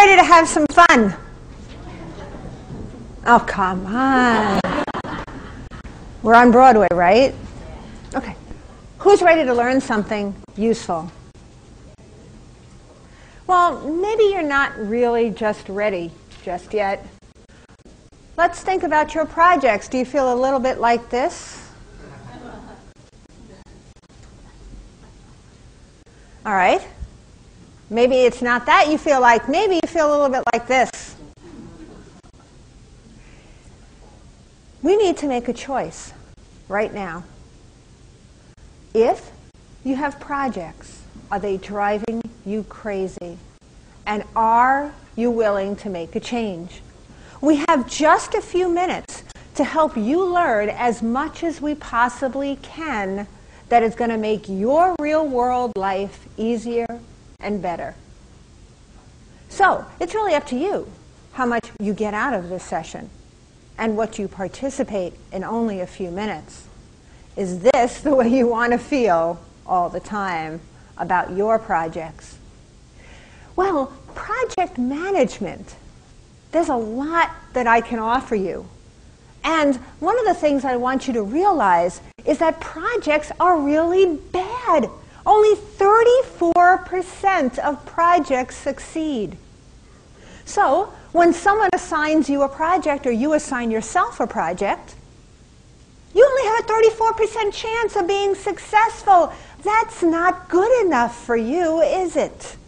ready to have some fun? Oh, come on. We're on Broadway, right? Okay. Who's ready to learn something useful? Well, maybe you're not really just ready just yet. Let's think about your projects. Do you feel a little bit like this? All right. Maybe it's not that you feel like. Maybe you feel a little bit like this. We need to make a choice right now. If you have projects, are they driving you crazy? And are you willing to make a change? We have just a few minutes to help you learn as much as we possibly can that is going to make your real-world life easier and better. So, it's really up to you how much you get out of this session and what you participate in only a few minutes. Is this the way you want to feel all the time about your projects? Well, project management, there's a lot that I can offer you. And one of the things I want you to realize is that projects are really bad. Only 34% of projects succeed. So, when someone assigns you a project or you assign yourself a project, you only have a 34% chance of being successful. That's not good enough for you, is it?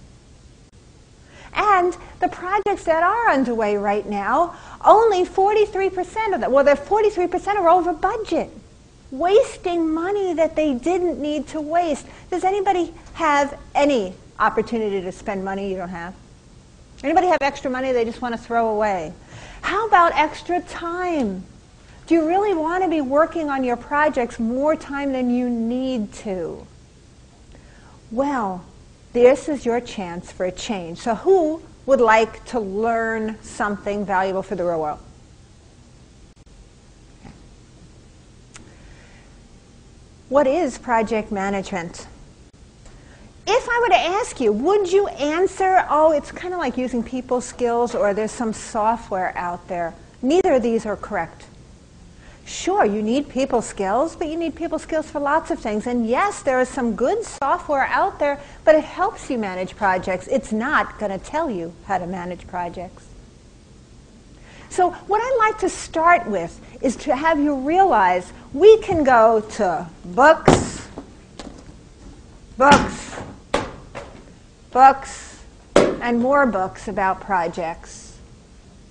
And the projects that are underway right now, only 43% of them, well, 43% are over budget, wasting money that they didn't need to waste. Does anybody have any opportunity to spend money you don't have? Anybody have extra money they just want to throw away? How about extra time? Do you really want to be working on your projects more time than you need to? Well, this is your chance for a change. So who would like to learn something valuable for the real world? Okay. What is project management? If I were to ask you, would you answer, oh, it's kind of like using people skills or there's some software out there? Neither of these are correct. Sure, you need people skills, but you need people skills for lots of things. And yes, there is some good software out there, but it helps you manage projects. It's not going to tell you how to manage projects. So what I'd like to start with is to have you realize we can go to books, books, books, and more books about projects.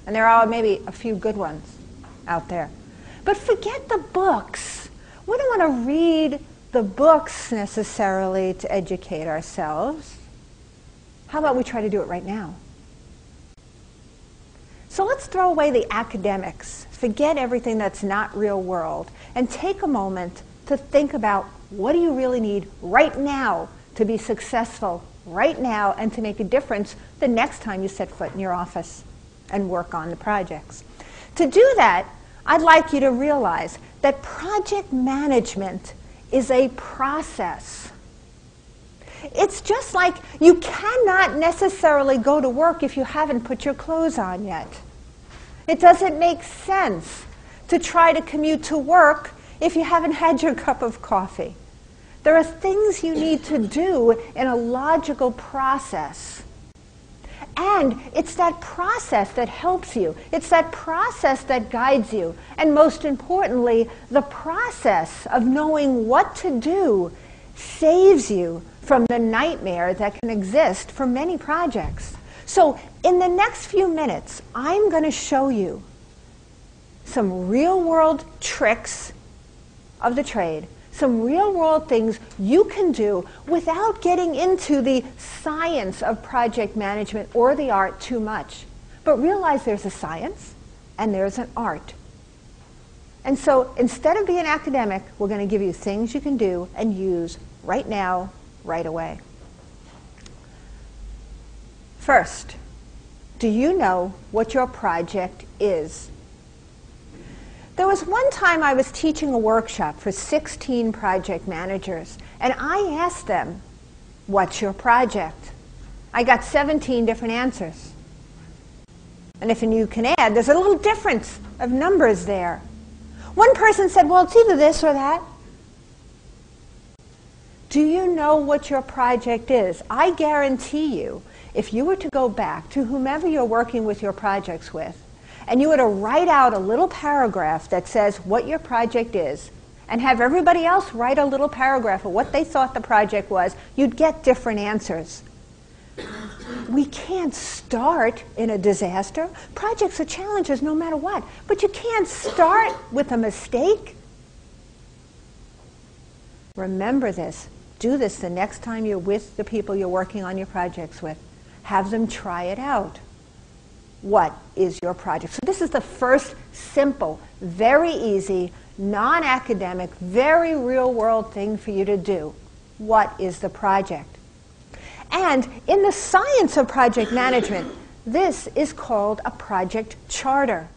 And there are maybe a few good ones out there. But forget the books. We don't want to read the books necessarily to educate ourselves. How about we try to do it right now? So let's throw away the academics. Forget everything that's not real world. And take a moment to think about what do you really need right now to be successful right now and to make a difference the next time you set foot in your office and work on the projects. To do that, I'd like you to realize that project management is a process. It's just like you cannot necessarily go to work if you haven't put your clothes on yet. It doesn't make sense to try to commute to work if you haven't had your cup of coffee. There are things you need to do in a logical process. And it's that process that helps you. It's that process that guides you. And most importantly, the process of knowing what to do saves you from the nightmare that can exist for many projects. So in the next few minutes, I'm going to show you some real-world tricks of the trade, some real-world things you can do without getting into the science of project management or the art too much. But realize there's a science and there's an art. And so instead of being academic, we're going to give you things you can do and use right now, right away. First, do you know what your project is? There was one time I was teaching a workshop for 16 project managers, and I asked them, what's your project? I got 17 different answers. And if you can add, there's a little difference of numbers there. One person said, well, it's either this or that. Do you know what your project is? I guarantee you, if you were to go back to whomever you're working with your projects with, and you were to write out a little paragraph that says what your project is, and have everybody else write a little paragraph of what they thought the project was, you'd get different answers. We can't start in a disaster. Projects are challenges no matter what, but you can't start with a mistake. Remember this. Do this the next time you're with the people you're working on your projects with. Have them try it out. What is your project? So this is the first simple, very easy, non-academic, very real-world thing for you to do. What is the project? And in the science of project management, this is called a project charter.